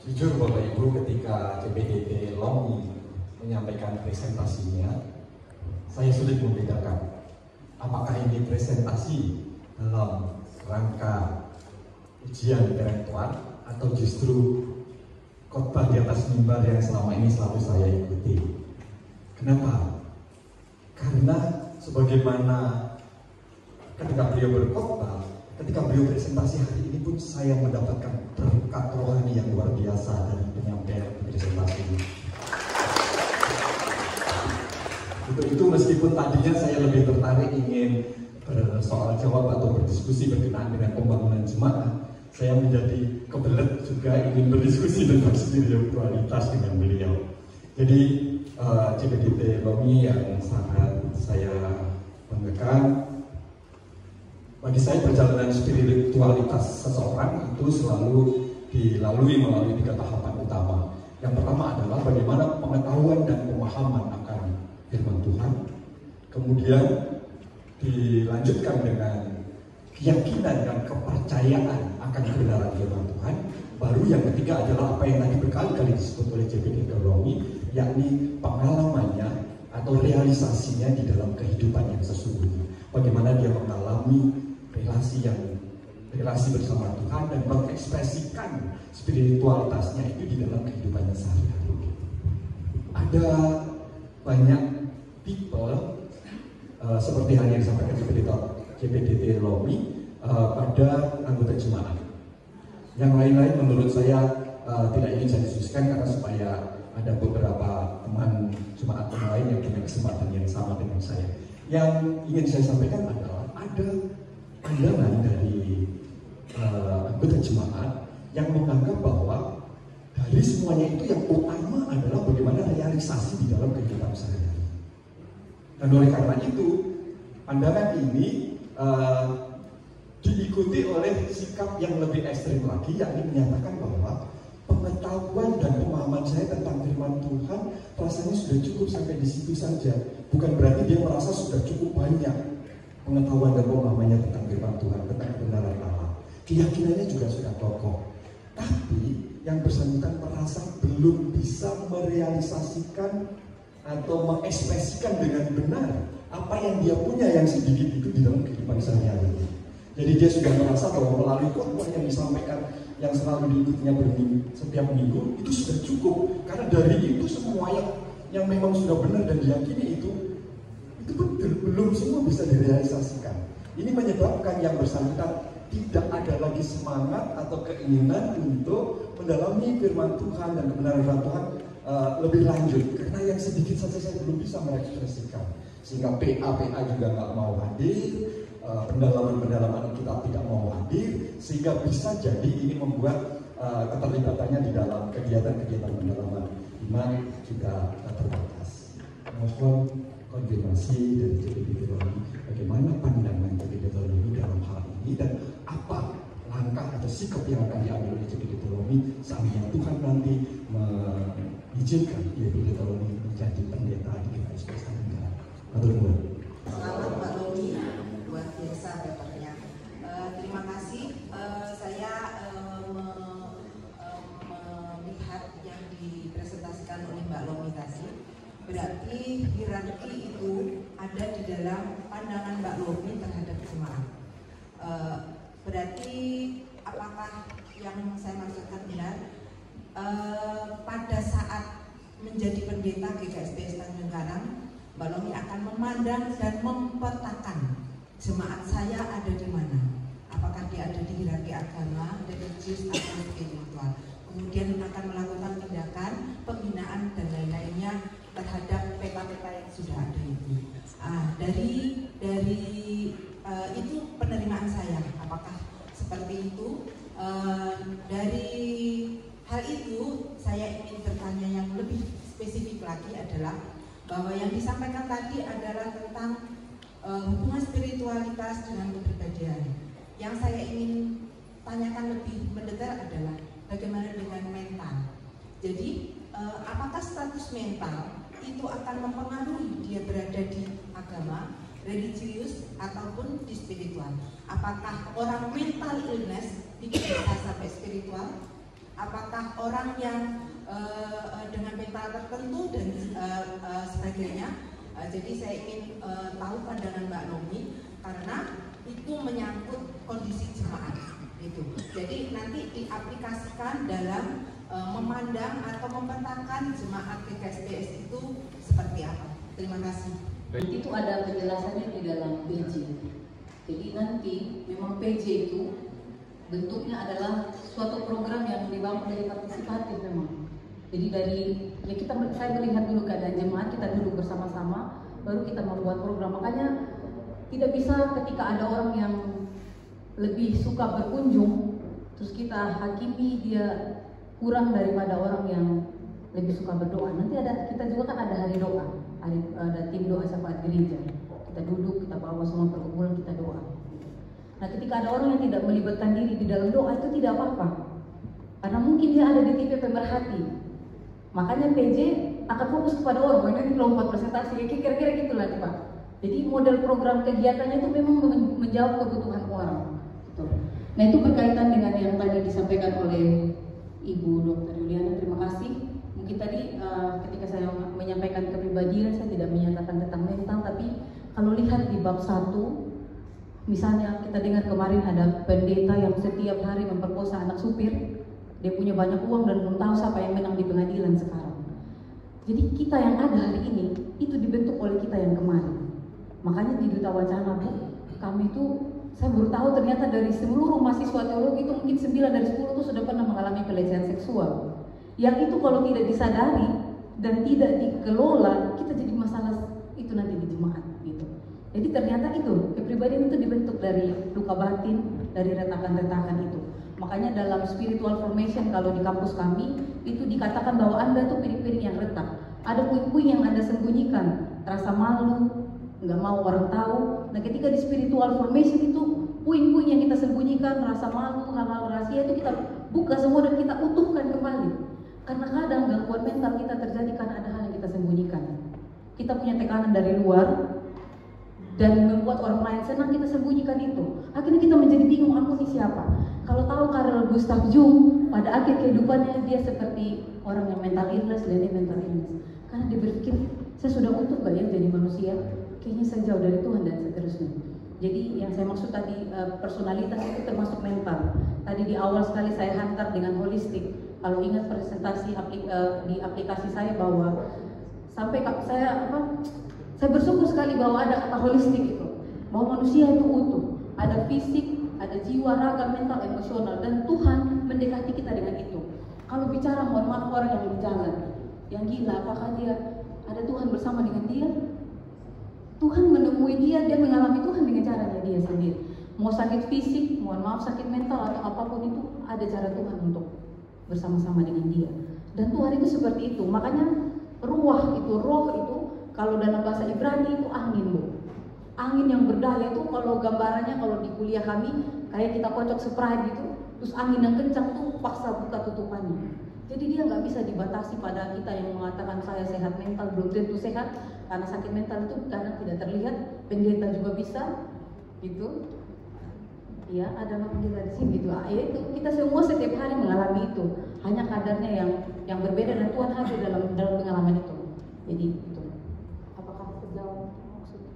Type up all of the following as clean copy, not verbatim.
Jujur Bapak Ibu, ketika CPDT Lomi menyampaikan presentasinya, saya sulit membedakan apakah ini presentasi dalam rangka ujian intelektual atau justru khotbah di atas mimbar yang selama ini selalu saya ikuti. Kenapa? Karena sebagaimana ketika beliau berkhotbah, ketika beliau presentasi hari ini pun saya mendapatkan berkat rohani yang luar biasa dari penyampaian presentasi ini. Itu meskipun tadinya saya lebih tertarik ingin bersoal jawab atau berdiskusi berkenaan dengan pembangunan jemaat, saya menjadi kebelet juga ingin berdiskusi tentang spiritualitas dengan beliau. Jadi CPDT Lomi yang sangat saya banggakan. Bagi saya perjalanan spiritualitas seseorang itu selalu dilalui melalui 3 tahapan utama. Yang pertama adalah bagaimana pengetahuan dan pemahaman akan firman Tuhan. Kemudian dilanjutkan dengan keyakinan dan kepercayaan akan kebenaran firman Tuhan. Baru yang ketiga adalah apa yang tadi berkali-kali disebut oleh CPDT Lomi, yakni pengalamannya atau realisasinya di dalam kehidupan yang sesungguhnya. Bagaimana dia mengalami relasi bersama Tuhan dan mengekspresikan spiritualitasnya itu di dalam kehidupannya sehari-hari. Ada banyak tipe seperti hal yang disampaikan CPDT Lomi pada anggota jemaat. Yang lain-lain menurut saya tidak ingin saya diskusikan karena supaya ada beberapa teman jemaat yang lain yang punya kesempatan yang sama dengan saya. Yang ingin saya sampaikan adalah ada pandangan dari anggota jemaat yang menganggap bahwa dari semuanya itu yang utama adalah bagaimana realisasi di dalam kehidupan sehari-hari. Dan oleh karena itu, pandangan ini diikuti oleh sikap yang lebih ekstrim lagi, yakni menyatakan bahwa pengetahuan dan pemahaman saya tentang firman Tuhan rasanya sudah cukup sampai di situ saja. Bukan berarti dia merasa sudah cukup banyak pengetahuan dan pemahamannya tentang firman Tuhan, tentang kebenaran Allah. Keyakinannya juga sudah kokoh. Tapi yang bersangkutan merasa belum bisa merealisasikan atau mengekspresikan dengan benar apa yang dia punya yang sedikit itu di dalam kehidupan sehari-hari. Jadi dia sudah merasa bahwa melalui khotbah yang disampaikan yang selalu diikutinya setiap minggu itu sudah cukup. Karena dari itu semua yang memang sudah benar dan diyakini itu betul, belum semua bisa direalisasikan. Ini menyebabkan yang bersangkutan tidak ada lagi semangat atau keinginan untuk mendalami firman Tuhan dan kebenaran firman Tuhan lebih lanjut. Karena yang sedikit saja saya belum bisa mengekspresikan. Sehingga PA juga nggak mau hadir, pendalaman kita tidak mau hadir, sehingga bisa jadi ini membuat keterlibatannya di dalam kegiatan-kegiatan pendalaman iman juga terbatas. Mohon konfirmasi dari CPDT Lomi bagaimana pandangan CPDT Lomi dalam hal ini dan apa langkah atau sikap yang akan diambil oleh CPDT Lomi seandainya Tuhan nanti mengizinkan CPDT Lomi menjadi pendeta di GKI Semesta Tenggara. Selamat Pak Lomi, luar biasa papernya. Terima kasih. Saya melihat yang dipresentasikan oleh Mbak Lomi tadi. Berarti hierarki itu ada di dalam pandangan Mbak Lomi terhadap jemaat. Berarti apakah yang saya maksudkan benar? Pada saat menjadi pendeta GKSP Tanjung Karang, Mbak Lomi akan memandang dan mempetakan jemaat saya ada di mana. Apakah dia ada di hierarki agama, religius, atau spiritual. Kemudian akan melakukan tindakan pembinaan dan lain-lainnya terhadap peta-peta yang sudah ada itu. Dari itu penerimaan saya. Apakah seperti itu? Dari hal itu saya ingin bertanya yang lebih spesifik lagi adalah bahwa yang disampaikan tadi adalah tentang hubungan spiritualitas dengan kepribadian. Yang saya ingin tanyakan lebih mendetail adalah bagaimana dengan mental. Jadi apakah status mental itu akan mempengaruhi dia berada di agama, religius ataupun di spiritual? Apakah orang mental illness bisa sampai spiritual? Apakah orang yang dengan mental tertentu dan sebagainya? Jadi saya ingin tahu pandangan Mbak Nomi karena itu menyangkut kondisi jemaat gitu. Jadi nanti diaplikasikan dalam memandang atau memetakan jemaat PKSBS itu seperti apa. Terima kasih. Itu ada penjelasannya di dalam PJ. Jadi nanti memang PJ itu bentuknya adalah suatu program yang dibangun dari partisipatif memang. Jadi saya melihat dulu keadaan jemaat, kita duduk bersama-sama, baru kita membuat program. Makanya tidak bisa ketika ada orang yang lebih suka berkunjung, terus kita hakimi dia kurang daripada orang yang lebih suka berdoa. Nanti kita juga kan ada hari doa, ada tim doa syafaat gereja. Kita duduk, kita bawa semua perkumpulan, kita doa. Nah, ketika ada orang yang tidak melibatkan diri di dalam doa itu tidak apa-apa, karena mungkin dia ada di tipe pemerhati. Makanya PJ akan fokus kepada orang, ini kelompok presentasi, kira-kira gitulah Pak. Jadi model program kegiatannya itu memang menjawab kebutuhan orang. Gitu. Nah, itu berkaitan dengan yang tadi disampaikan oleh Ibu Dr. Yuliana, terima kasih. Mungkin tadi ketika saya menyampaikan kepribadian, saya tidak menyatakan tentang mental, tapi kalau lihat di bab 1, misalnya kita dengar kemarin ada pendeta yang setiap hari memperkosa anak supir, dia punya banyak uang dan belum tahu siapa yang menang di pengadilan sekarang. Jadi kita yang ada hari ini, itu dibentuk oleh kita yang kemarin. Makanya di Duta Wacana kami itu, saya baru tahu ternyata dari seluruh mahasiswa teologi itu mungkin 9 dari 10 itu sudah pernah mengalami pelecehan seksual. Yang itu kalau tidak disadari dan tidak dikelola, kita jadi masalah itu nanti di jemaat gitu. Jadi ternyata itu, kepribadian itu dibentuk dari luka batin, dari retakan-retakan itu. Makanya dalam spiritual formation kalau di kampus kami, itu dikatakan bahwa Anda tuh piring-piring yang retak. Ada puing-puing yang Anda sembunyikan, rasa malu, nggak mau orang tahu. Nah, ketika di spiritual formation itu, puing-puing yang kita sembunyikan, rasa malu, hal-hal rahasia itu kita buka semua dan kita utuhkan kembali. Karena kadang gangguan mental kita terjadi karena ada hal yang kita sembunyikan. Kita punya tekanan dari luar, dan membuat orang lain senang, kita sembunyikan itu. Akhirnya kita menjadi bingung, aku ini siapa? Kalau tahu Carl Gustav Jung, pada akhir kehidupannya dia seperti orang yang mental illness, dan mental illness. Karena dia berpikir, saya sudah utuh gak ya jadi manusia? Kayaknya saya jauh dari Tuhan dan seterusnya. Jadi yang saya maksud tadi, personalitas itu termasuk mental. Tadi di awal sekali saya hantar dengan holistik. Kalau ingat presentasi di aplikasi saya bahwa sampai saya bersyukur sekali bahwa ada kata holistik itu, bahwa manusia itu utuh, ada fisik, ada jiwa, raga, mental, emosional, dan Tuhan mendekati kita dengan itu. Kalau bicara mohon maaf orang yang di jalan, yang gila, apakah dia ada Tuhan bersama dengan dia? Tuhan menemui dia mengalami Tuhan dengan caranya dia sendiri. Mau sakit fisik, mohon maaf sakit mental atau apapun itu, ada cara Tuhan untuk bersama-sama dengan dia. Dan Tuhan itu seperti itu. Makanya roh itu kalau dalam bahasa Ibrani itu angin, Bu. Angin yang berdaya itu kalau gambarannya kalau di kuliah kami kayak kita kocok Sprite gitu, terus angin yang kencang itu paksa buka tutupannya. Jadi dia nggak bisa dibatasi pada kita yang mengatakan saya sehat mental, belum tentu sehat karena sakit mental itu kadang tidak terlihat. Pendeta juga bisa, gitu. Ya, ada pendeta di sini gitu. Ya itu kita semua setiap hari mengalami itu. Hanya kadarnya yang berbeda dan Tuhan hadir dalam pengalaman itu. Jadi itu. Apakah terjawab maksudnya?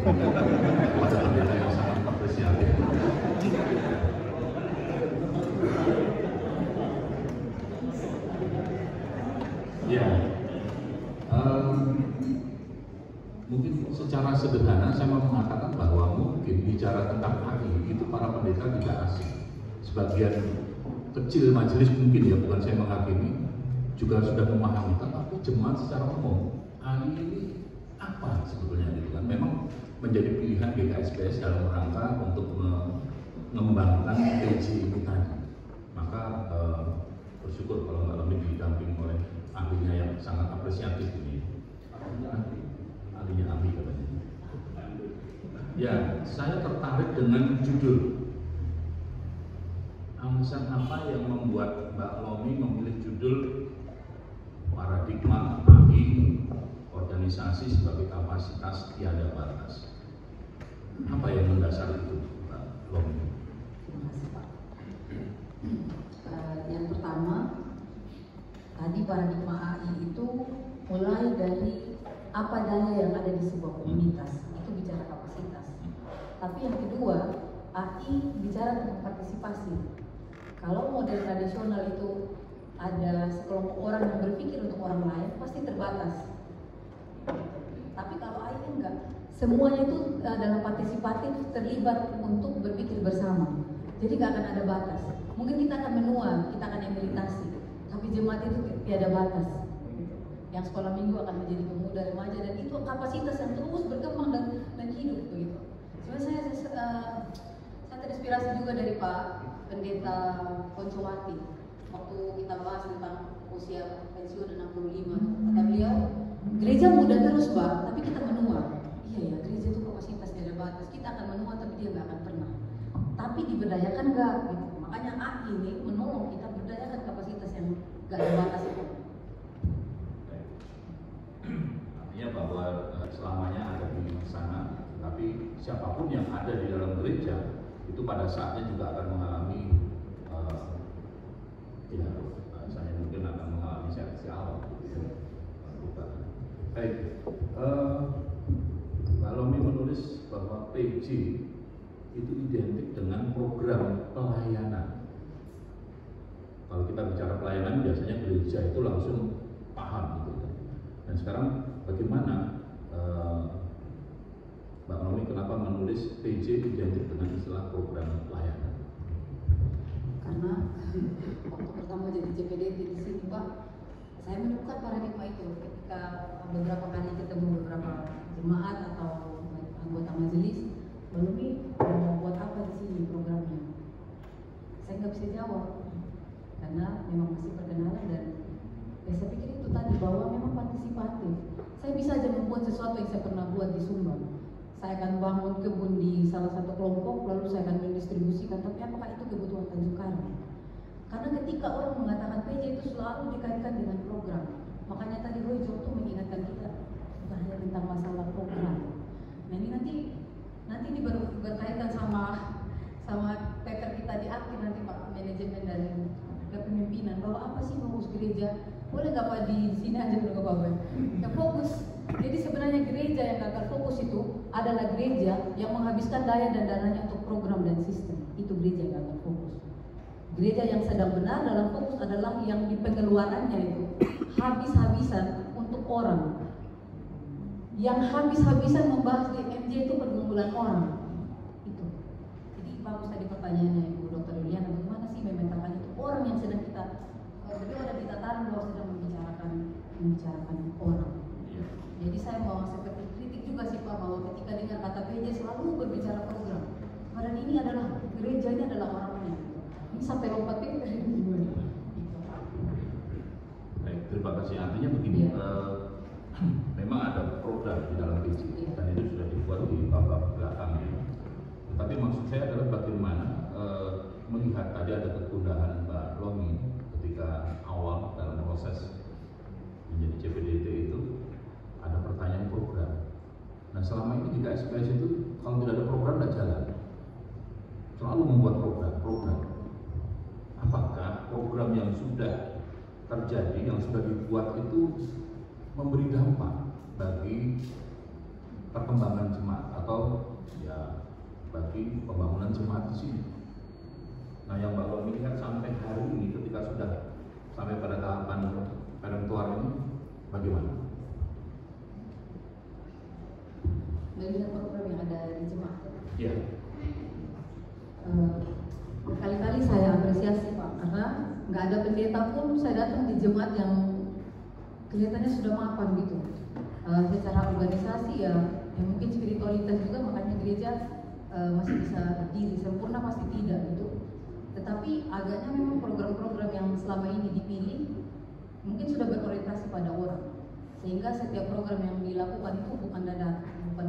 Wajah pendeta yang sangat apresiatif. Ya, mungkin secara sederhana saya mau mengatakan bahwa mungkin bicara tentang AI itu para pendeta tidak asing. Sebagian kecil majelis mungkin ya, bukan saya menghakimi, juga sudah memahami. Tetapi jemaat secara umum, AI ini apa sebetulnya gitu kan? Memang menjadi pilihan GKSPS dalam rangka untuk mengembangkan PJ ini tadi. Maka bersyukur kalau Mbak Lomi didamping oleh ahlinya yang sangat apresiatif ini. Ahlinya ahli katanya. Ya, saya tertarik dengan judul. Alasan apa yang membuat Mbak Lomi memilih judul paradigma AI organisasi sebagai kapasitas tiada batas? Apa yang mendasari itu, Mbak Lomi? Terima kasih, Pak. Yang pertama, tadi paradigma AI itu mulai dari apa daya yang ada di sebuah komunitas, itu bicara kapasitas. Tapi yang kedua, AI bicara tentang partisipasi. Kalau model tradisional itu ada sekelompok orang yang berpikir untuk orang lain, pasti terbatas. Tapi kalau AI enggak, semuanya itu dalam partisipatif, terlibat untuk berpikir bersama. Jadi nggak akan ada batas. Mungkin kita akan menua, kita akan imitasi, tapi jemaat itu tiada batas. Yang sekolah minggu akan menjadi pemuda remaja, dan itu kapasitas yang terus berkembang dan hidup begitu. Sebenarnya saya terinspirasi juga dari Pak Pendeta Poncowati waktu kita bahas tentang usia pensiun 65. Kata beliau, gereja muda terus Pak, tapi kita menua. Iya ya, gereja itu kapasitas tidak ada batas. Kita akan menua tapi dia nggak akan pernah. Tapi diberdayakan nggak? Gitu. Makanya AI ini menolong kita berdayakan kapasitas yang nggak ada batas itu. Artinya bahwa selamanya ada di sana, tapi siapapun yang ada di dalam gereja itu pada saatnya juga akan mengalami saya mungkin akan mengalami seleksi awal gitu ya. Baik, Mbak Lomi menulis bahwa PJ itu identik dengan program pelayanan. Kalau kita bicara pelayanan, biasanya gereja itu langsung paham gitu kan. Dan sekarang bagaimana Mbak Lomi kenapa menulis PJ identik dengan istilah program pelayanan? Karena waktu pertama jadi CPDT di sini Pak, saya menemukan paradigma itu ketika beberapa kali ketemu beberapa jemaat atau anggota majelis, Lomi mau buat apa di sini programnya? Saya nggak bisa jawab karena memang masih perkenalan, dan saya pikir itu tadi bahwa memang partisipatif. Saya bisa aja membuat sesuatu yang saya pernah buat di Sumba. Saya akan bangun kebun di salah satu kelompok, lalu saya akan mendistribusikan. Tapi apakah itu kebutuhan Tanjung Karang? Karena ketika orang mengatakan PJ itu selalu dikaitkan dengan program. Makanya tadi Roy Jokto mengingatkan kita bukan hanya tentang masalah program. Nah ini nanti ini baru berkaitan sama paper kita di akhir nanti Pak, manajemen dan kepemimpinan, bahwa apa sih fokus gereja? Boleh nggak Pak di sini aja dulu Bapak? Ya fokus. Jadi sebenarnya gereja yang gagal fokus itu adalah gereja yang menghabiskan daya dan dananya untuk program dan sistem. Itu gereja yang gagal fokus. Gereja yang sedang benar dalam fokus adalah yang di pengeluarannya itu habis-habisan untuk orang. Yang habis-habisan membahas di MJ itu pergumulan orang. Itu. Jadi bagus tadi pertanyaannya Ibu Dr. Yuliana, bagaimana sih memetakan itu orang yang sedang kita beliau ada di tataran bahwa sedang membicarakan orang. Jadi saya mau seperti kritik juga sih Pak, bahwa ketika dengar kata PJ selalu berbicara program. Padahal ini adalah gerejanya adalah orangnya. Ini sampai lompat itu dari dulu. Baik, terima kasih. Artinya begini, memang ada program di dalam PJ dan itu sudah dibuat di babak belakang. Tapi maksud saya adalah bagaimana melihat tadi ada kegundahan Mbak Lomi ketika awal dalam proses menjadi CPDT itu ada pertanyaan program. Nah selama ini di KSPS itu kalau tidak ada program tidak jalan. Selalu membuat program. Apakah program yang sudah terjadi, yang sudah dibuat itu memberi dampak bagi perkembangan jemaat atau ya bagi pembangunan jemaat di sini. Nah, yang Mbak Romi lihat sampai hari ini ketika sudah sampai pada tahapan perempuan ini bagaimana? Melihat program yang ada di jemaat. Iya. Berkali-kali saya apresiasi Pak, karena nggak ada pendeta pun saya datang di jemaat yang kelihatannya sudah mapan gitu. Secara organisasi ya mungkin spiritualitas juga, makanya gereja masih bisa berdiri, sempurna pasti tidak gitu. Tetapi agaknya memang program-program yang selama ini dipilih mungkin sudah berorientasi pada orang, sehingga setiap program yang dilakukan itu bukan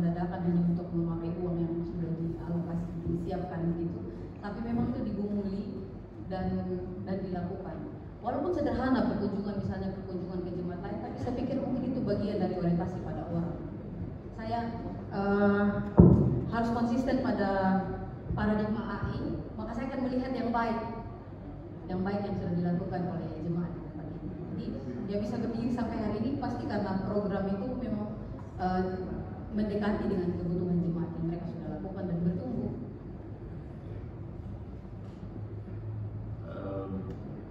dadakan hanya untuk memakai uang yang sudah dialokasi, disiapkan gitu, tapi memang itu digumuli dan dilakukan. Walaupun sederhana perkunjungan, misalnya perkunjungan ke jemaat lain, tapi saya pikir mungkin itu bagian dari orientasi pada orang. Saya harus konsisten pada paradigma AI, maka saya akan melihat yang baik yang sudah dilakukan oleh jemaat. Jadi dia bisa berdiri sampai hari ini pasti karena program itu memang mendekati dengan kebutuhan jemaat yang mereka sudah lakukan dan bertumbuh.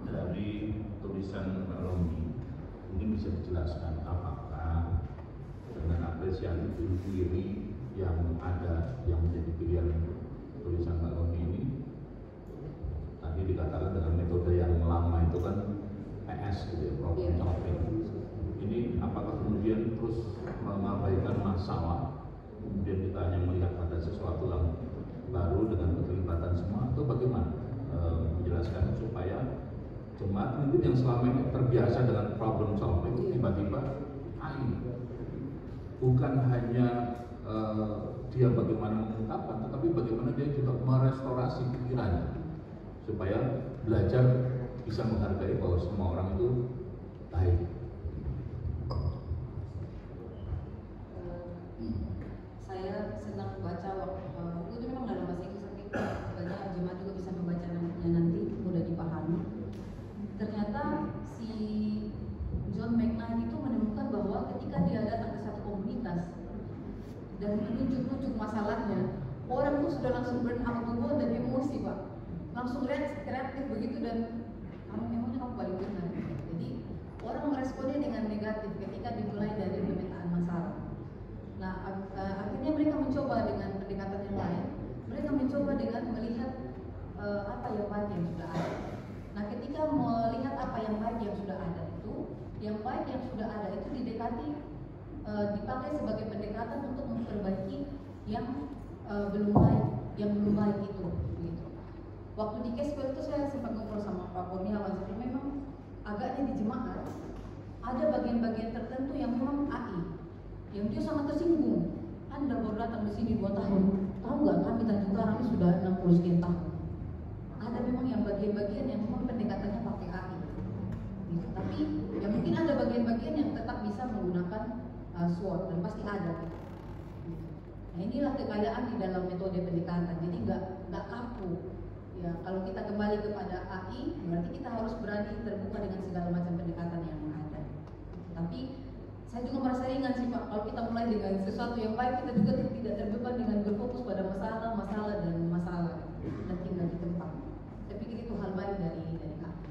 Dari tulisan Mbak Romi, mungkin bisa dijelaskan apakah dengan apresiasi diri yang ada yang menjadi pilihan tulisan Mbak Romi ini, tadi dikatakan dengan metode yang lama itu kan PS gitu ya, problem solving. Ini apakah kemudian terus mengabaikan masalah, kemudian kita hanya melihat pada sesuatu yang baru dengan keterlibatan semua, atau bagaimana menjelaskan supaya jemaat mungkin yang selama ini terbiasa dengan problem solving tiba-tiba AI bukan hanya dia bagaimana mengungkapkan, tetapi bagaimana dia juga merestorasi pikirannya supaya belajar bisa menghargai bahwa semua orang itu baik. Saya senang baca waktu itu memang dalam bahasa Inggris, tapi banyak jemaat juga bisa membacanya nanti, mudah dipahami. Ternyata si John McKnight itu menemukan bahwa ketika dia datang ke satu komunitas dan menunjuk-nunjuk masalahnya, orang itu sudah langsung burn out dulu dan emosi Pak, langsung reaktif begitu, dan emangnya kamu paling benar. Jadi orang meresponnya dengan negatif ketika dimulai dari pemetaan masalah. Nah, akhirnya mereka mencoba dengan pendekatan yang lain. Mereka mencoba dengan melihat apa yang baik yang sudah ada. Nah, ketika melihat apa yang baik yang sudah ada itu, yang baik yang sudah ada itu didekati, dipakai sebagai pendekatan untuk memperbaiki yang belum baik itu. Gitu. Waktu di Caswell itu saya sempat ngobrol sama Pak Kurniawan, memang agaknya di jemaat ada bagian-bagian tertentu yang memang AI, yang dia sangat tersinggung. Anda baru datang di sini 2 tahun, tahu nggak kami Tanjung Karang ini sudah 60 sekian tahun. Ada memang yang bagian-bagian yang memang pendekatannya pakai AI. Gitu. Tapi ya mungkin ada bagian-bagian yang tetap bisa menggunakan SWOT, dan pasti ada. Gitu. Nah, inilah kekayaan di dalam metode pendekatan. Jadi nggak kaku. Ya, kalau kita kembali kepada AI, berarti kita harus berani terbuka dengan segala macam pendekatan yang ada. Tapi saya juga merasa ringan sih Pak, kalau kita mulai dengan sesuatu yang baik, kita juga tidak terbeban dengan berfokus pada masalah dan tinggal di tempat. Saya pikir itu hal baik dari kami.